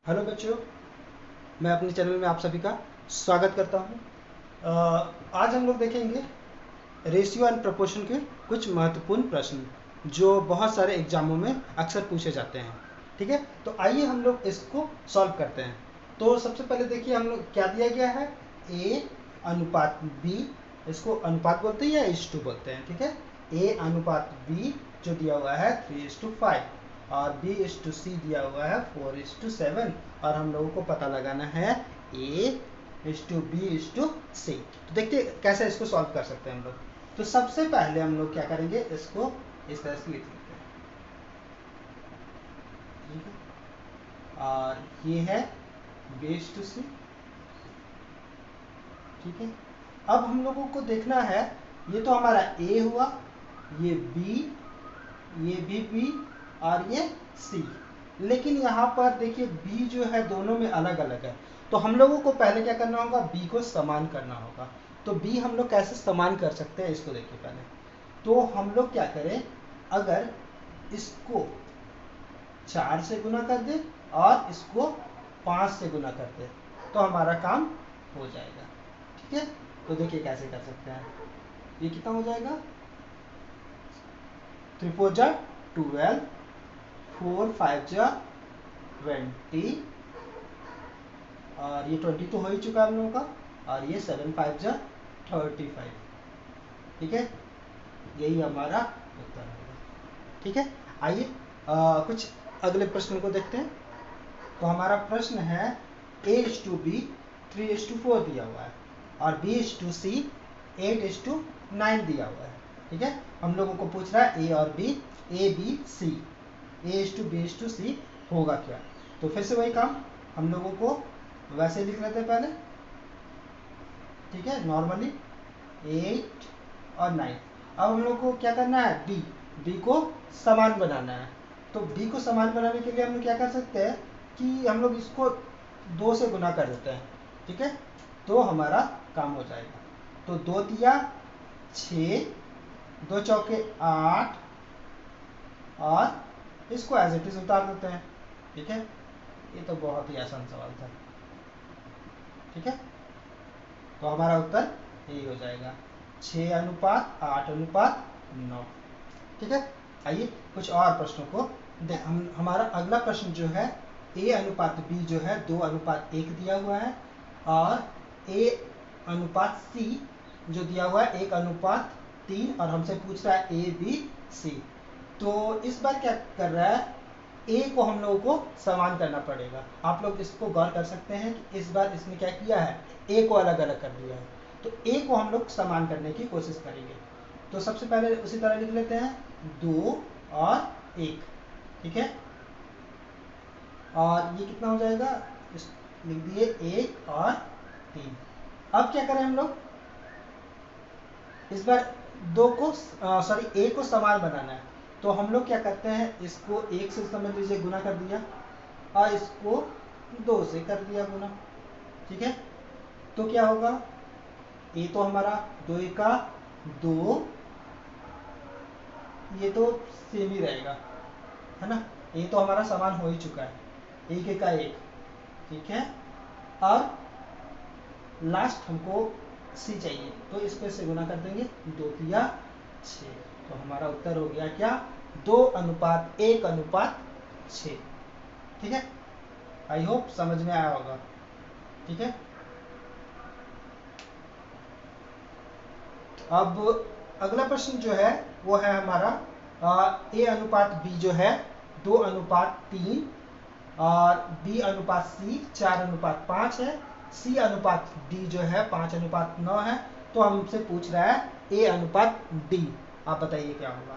Hello बच्चों, मैं अपने चैनल में आप सभी का स्वागत करता हूँ। आज हम लोग देखेंगे रेशियो एंड प्रोपोर्शन के कुछ महत्वपूर्ण प्रश्न जो बहुत सारे एग्जामों में अक्सर पूछे जाते हैं। ठीक है, तो आइए हम लोग इसको सॉल्व करते हैं। तो सबसे पहले देखिए हम लोग क्या दिया गया है, a अनुपात b, इसको अनुपात बोलते हैं या इस टू बोलते हैं। ठीक है, a अनुपात b जो दिया हुआ है 3:5 और b:c दिया हुआ है 4:7 और हम लोगों को पता लगाना है a:b:c। तो देखते हैं कैसे इसको सॉल्व कर सकते हैं हम लोग। तो सबसे पहले हम लोग क्या करेंगे, इसको इस तरह से लिख लेते हैं। ठीक है, और ये है b:c। ठीक है, अब हम लोगों को देखना है, ये तो हमारा a हुआ, ये b, ये भी b और ये c। लेकिन यहाँ पर देखिए b जो है दोनों में अलग अलग है, तो हम लोगों को पहले क्या करना होगा, b को समान करना होगा। तो b हम लोग कैसे समान कर सकते हैं, इसको देखिए पहले। तो हम लोग क्या करें, अगर इसको 4 से गुना कर दे और इसको 5 से गुना कर दे तो हमारा काम हो जाएगा। ठीक है, तो देखिए कैसे कर सकते हैं। ये कितना हो जाएगा, 3 4 जा 12, 4 5 जा 20 और ये 20 तो हो ही चुका है हम लोगों का, और ये 7 5 जा 35। ठीक है, यही हमारा उत्तर होगा। ठीक है, आइए कुछ अगले प्रश्न को देखते हैं। तो हमारा प्रश्न है a:b 3:4 दिया हुआ है और b:c 8:9 दिया हुआ है। ठीक है, हम लोगों को पूछ रहा है a और b, a b c, a:b:c होगा क्या। तो फिर से वही काम, हम लोगों को वैसे लिख लेते हैं पहले। ठीक है, नॉर्मली 8 और 9। अब हम लोग को क्या करना है, b को समान बनाना है। तो b को समान बनाने के लिए हम लोग क्या कर सकते हैं कि हम लोग इसको 2 से गुना कर देते हैं। ठीक है, तो हमारा काम हो जाएगा। तो 2 तिया 6, 2 चौके 8 और इसको एज इट इज उतार देते हैं। ठीक है, ये तो बहुत ही आसान सवाल था। ठीक है, तो हमारा उत्तर यही हो जाएगा 6:8:9। ठीक है, आइए कुछ और प्रश्नों को हमारा अगला प्रश्न जो है a अनुपात b जो है 2:1 दिया हुआ है और a अनुपात c जो दिया हुआ है 1:3 और हमसे पूछ रहा है a b c। तो इस बार क्या कर रहा है, a को हम लोगों को समान करना पड़ेगा। आप लोग इसको गौर कर सकते हैं कि इस बार इसने क्या किया है, a को अलग अलग कर दिया है। तो a को हम लोग समान करने की कोशिश करेंगे। तो सबसे पहले उसी तरह लिख लेते हैं 2 और 1। ठीक है, और ये कितना हो जाएगा, लिख दिए 1 और 3। अब क्या करें हम लोग, इस बार a को समान बनाना है। तो हम लोग क्या करते हैं, इसको 1 से समझ लीजिए गुना कर दिया और इसको 2 से कर दिया गुना। ठीक है, तो क्या होगा, a तो हमारा 2 का 2, ये तो सेम ही रहेगा, है ना। a तो हमारा समान हो ही चुका है, 1 का 1। ठीक है, और लास्ट हमको c चाहिए, तो इसको से गुना कर देंगे, 2 तिया 6। तो हमारा उत्तर हो गया क्या, 2:1:6। ठीक है, आई होप समझ में आया होगा। ठीक है, अब अगला प्रश्न जो है वो है हमारा a अनुपात b जो है 2:3 और b अनुपात c 4:5 है, c अनुपात d जो है 5:9 है। तो हमसे पूछ रहा है a अनुपात d, आप बताइए क्या होगा।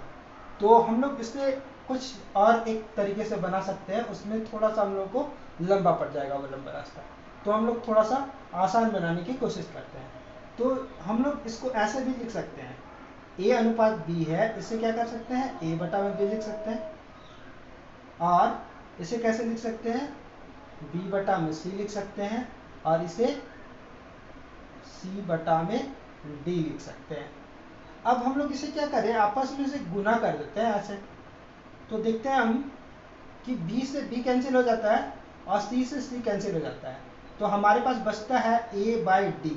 तो हम लोग इससे कुछ और एक तरीके से बना सकते हैं, उसमें थोड़ा सा हम लोग को लंबा पड़ जाएगा वो लंबा रास्ता। तो हम लोग थोड़ा सा आसान बनाने की कोशिश करते हैं। तो हम लोग इसको ऐसे भी लिख सकते हैं, a अनुपात b है, इससे क्या कर सकते हैं, a बटा में b लिख सकते हैं। और इसे कैसे लिख सकते हैं, b बटा में c लिख सकते हैं और इसे c बटा में d लिख सकते हैं। अब हम लोग इसे क्या करें, आपस में इसे गुना कर देते हैं ऐसे। तो देखते हैं हम कि b से b कैंसिल हो जाता है और सी से सी कैंसिल हो जाता है, तो हमारे पास बचता है A/D।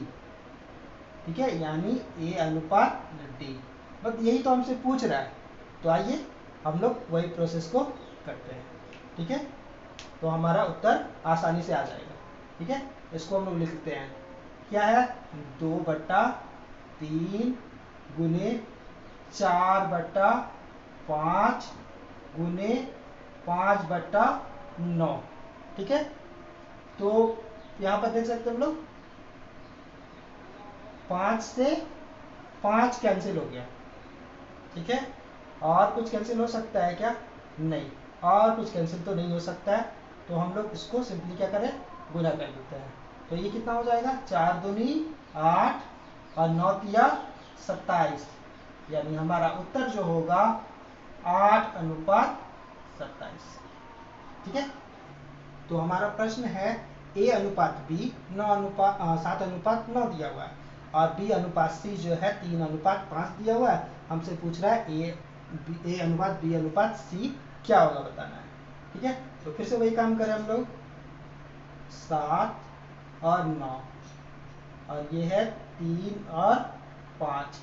ठीक है, यानी A अनुपात D। बस यही तो हमसे पूछ रहा है, तो आइए हम लोग वही प्रोसेस को करते हैं। ठीक है, तो हमारा उत्तर आसानी से आ जाएगा। ठीक है, इसको हम लोग लिखते हैं, क्या है, 2/3 गुने 4/5 गुने 5/9। ठीक है, तो यहाँ पर देख सकते हैं हम लोग 5 से 5 कैंसिल हो गया। ठीक है, और कुछ कैंसिल हो सकता है क्या? नहीं, और कुछ कैंसिल तो नहीं हो सकता है, तो हम लोग इसको सिंपली क्या करें, गुना कर देते हैं। तो ये कितना हो जाएगा, 4 दूनी 8 और 9 तिया 27, यानी हमारा उत्तर जो होगा 8/27। ठीक है, तो हमारा प्रश्न है A अनुपात B 7/9 दिया हुआ है, और B अनुपात C जो है 3/5 दिया हुआ है। हमसे पूछ रहा है A अनुपात B अनुपात C क्या होगा, बताना है। ठीक है, तो फिर से वही काम करें हम लोग, 7 और 9, और ये है 3 और 5।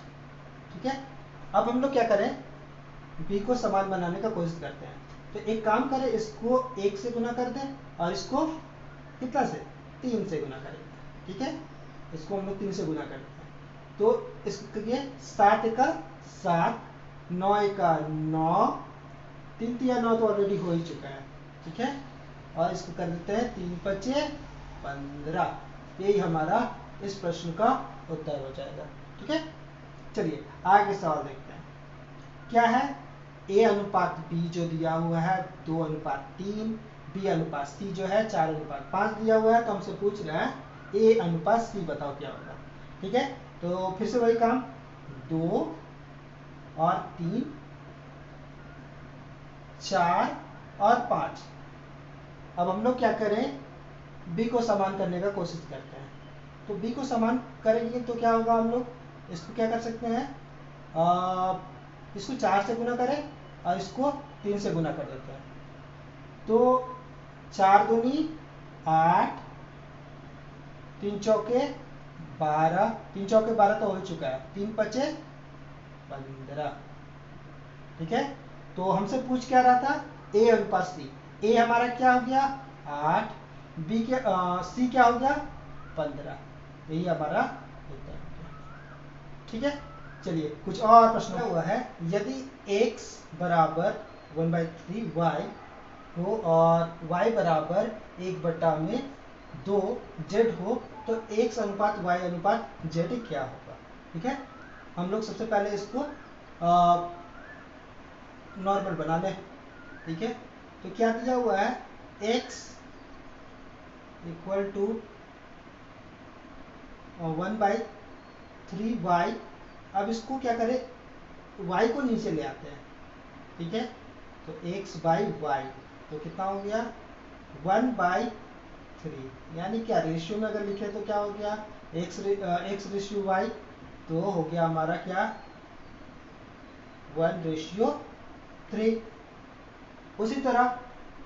ठीक है, अब हम लोग क्या करें, B को समान बनाने का कोशिश करते हैं। तो एक काम करें, इसको 1 से गुना कर दें, और इसको कितना से, 3 से गुना करेंगे। ठीक है, इसको हम लोग 3 से गुना करते हैं, तो इसके लिए 7 एका 7, 9 एका 9, 3 तिया 9 तो ऑलरेडी हो ही चुका है। ठीक है, और इसको कर देते हैं 3 पचे 15। यही हमारा इस प्रश्न का उत्तर हो जाएगा। ठीक है, चलिए आगे सवाल देखते हैं, क्या है, A अनुपात B जो दिया हुआ है 2/3, B अनुपात C जो है 4/5 दिया हुआ है, तो हमसे पूछ रहा है A अनुपात C बताओ क्या होगा। ठीक है, तो फिर से वही काम, 2 और 3, 4 और 5। अब हम लोग क्या करें, B को समान करने का कोशिश करते हैं। तो B को समान करेंगे तो क्या होगा, हम लोग इसको क्या कर सकते हैं, इसको 4 से गुना करें और इसको 3 से गुना कर देते हैं। तो 4 दूनी 8, 3 चौके 12, 3 चौके 12 तो हो चुका है, 3 पचे 15। ठीक है, तो हमसे पूछ क्या रहा था, A अनुपात C। A हमारा क्या हो गया 8, B के C क्या हो गया 15। यही हमारा उत्तर हो गया। ठीक है, चलिए कुछ और प्रश्न हुआ है, यदि x बराबर 1/3y हो और y बराबर 1/2 z हो, तो x अनुपात y अनुपात z क्या होगा। ठीक है, हम लोग सबसे पहले इसको नॉर्मल बना लें। ठीक है, तो क्या दिया हुआ है, x = 1/3y। अब इसको क्या करें, y को नीचे ले आते हैं। ठीक है, तो x/y तो कितना हो गया 1/3, यानी क्या रेशियो में अगर लिखे तो क्या हो गया, x/y, तो हो गया हमारा क्या 1/3। उसी तरह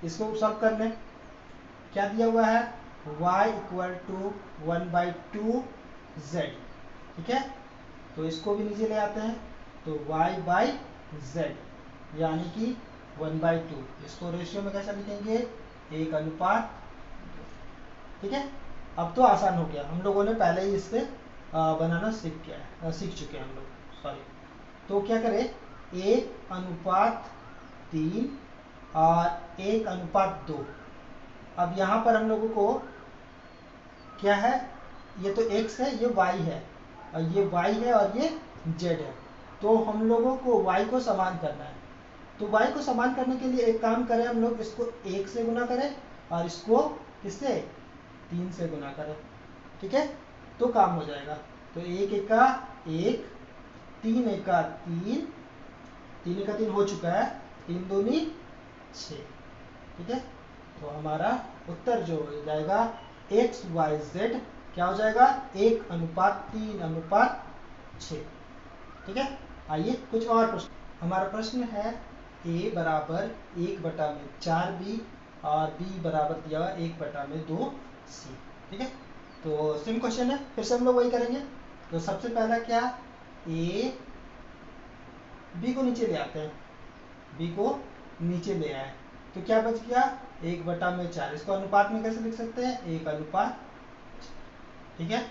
इसको सॉल्व कर लें, क्या दिया हुआ है, y = 1/2z। ठीक है, तो इसको भी नीचे ले आते हैं, तो y/z यानी कि 1/2। इसको रेशियो में कैसा लिखेंगे, 1/2। ठीक है, अब तो आसान हो गया, हम लोगों ने पहले ही इससे बनाना सीख चुके हैं हम लोग, सॉरी। तो क्या करें, 1/3 और 1/2। अब यहाँ पर हम लोगों को क्या है, ये तो x है, ये y है, और ये y है और ये z है, तो हम लोगों को y को समान करना है। तो y को समान करने के लिए एक काम करें, हम लोग इसको 1 से गुना करें और इसको किससे 3 से गुना करें। ठीक है, तो काम हो जाएगा। तो 1 एका 1, 3 एका 3, 3 एका 3 हो चुका है, 3 दूनी 6। ठीक है, तो हमारा उत्तर जो हो जाएगा XYZ क्या हो जाएगा, 1/3/6। ठीक है, आइए कुछ और प्रश्न। हमारा प्रश्न है A बराबर 1/4B और बी बराबर दिया हुआ 1/2c। ठीक है, तो सेम क्वेश्चन है, फिर से हम लोग वही करेंगे। तो सबसे पहला क्या, ए बी को नीचे ले आते हैं, बी को नीचे ले आए तो क्या बच गया 1/4। इसको अनुपात में कैसे लिख सकते हैं, 1:4। ठीक है,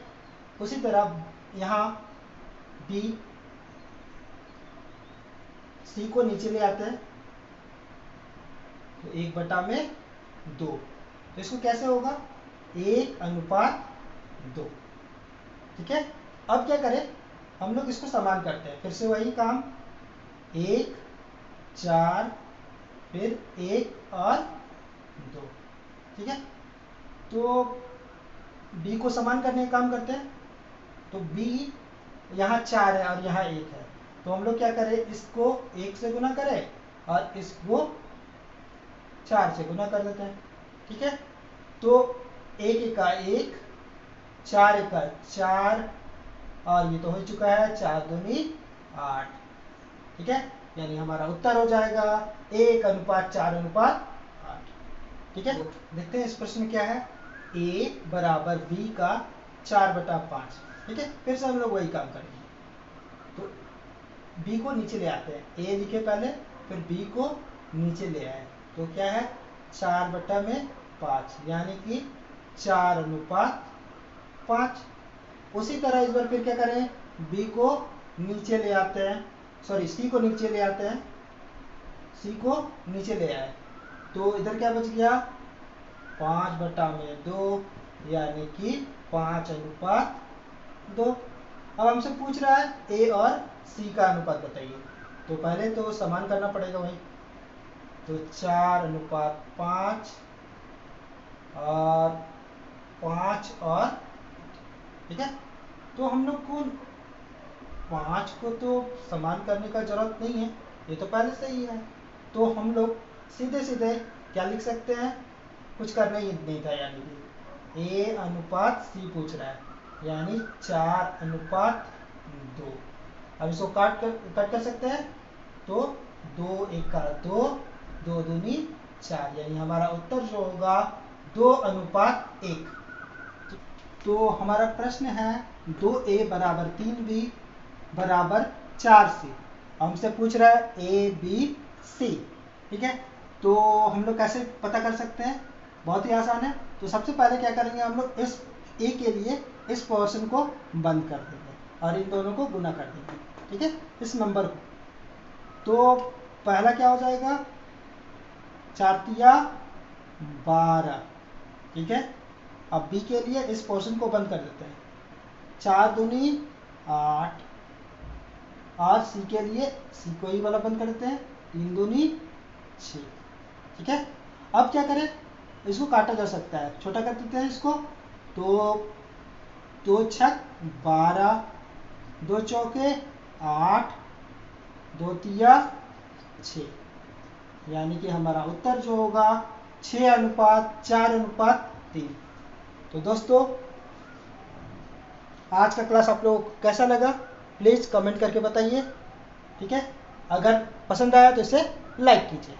उसी तरह यहाँ बी सी को नीचे ले आते हैं तो 1/2। तो इसको कैसे होगा 1:2। ठीक है, अब क्या करें, हम लोग इसको समान करते हैं, फिर से वही काम, 1 4 फिर 1 और 2। ठीक है, तो b को समान करने का काम करते हैं। तो b यहाँ 4 है और यहाँ 1 है, तो हम लोग क्या करें, इसको 1 से गुना करें और इसको 4 से गुना कर देते हैं। ठीक है, तो 1 एका 1, 4 एका 4 और ये तो हो चुका है 4 दूनी 8। ठीक है, यानी हमारा उत्तर हो जाएगा 1:4:8। ठीक है, देखते हैं इस प्रश्न में क्या है, a बराबर b का 4/5। ठीक है, फिर से हम लोग वही काम करेंगे। तो b को नीचे ले आते हैं, a लिखे पहले, फिर b को नीचे ले आए तो क्या है 4/5, यानी कि 4:5। उसी तरह इस बार फिर क्या करें, b को नीचे ले आते हैं, सॉरी c को नीचे ले आते हैं, c को नीचे ले आए तो इधर क्या बच गया 5/2, यानी कि 5:2। अब हमसे पूछ रहा है a और c का अनुपात बताइए, तो पहले तो समान करना पड़ेगा वही, तो 4:5 और 5 और, ठीक है, तो हम लोग को 5 को तो समान करने का जरूरत नहीं है, ये तो पहले से ही है, तो हम लोग सीधे सीधे क्या लिख सकते हैं, कुछ करना ही नहीं था, यानी कि a/c पूछ रहा है, यानी 4:2। अब इसको कट कर सकते हैं, तो 2 एका 2, 2 दूनी 4, यानी हमारा उत्तर जो होगा 2:1। तो हमारा प्रश्न है 2a बराबर 3b बराबर 4c, हमसे पूछ रहा है a b c। ठीक है, तो हम लोग कैसे पता कर सकते हैं, बहुत ही आसान है। तो सबसे पहले क्या करेंगे, हम लोग इस a के लिए इस पोर्शन को बंद कर देंगे और इन दोनों को गुना कर देंगे। ठीक है, इस नंबर को, तो पहला क्या हो जाएगा 4×3=12। ठीक है, अब b के लिए इस पोर्शन को बंद कर देते हैं, 4 दूनी 8 और c के लिए c को ही वाला बंद कर देते हैं, 3 दूनी 6। ठीक है, अब क्या करें, इसको काटा जा सकता है, छोटा कर देते हैं इसको, तो 2 छक 12, 2 चौके 8, 2 तिया 6, यानी कि हमारा उत्तर जो होगा 6:4:3। तो दोस्तों आज का क्लास आप लोग कैसा लगा, प्लीज़ कमेंट करके बताइए। ठीक है, अगर पसंद आया तो इसे लाइक कीजिए।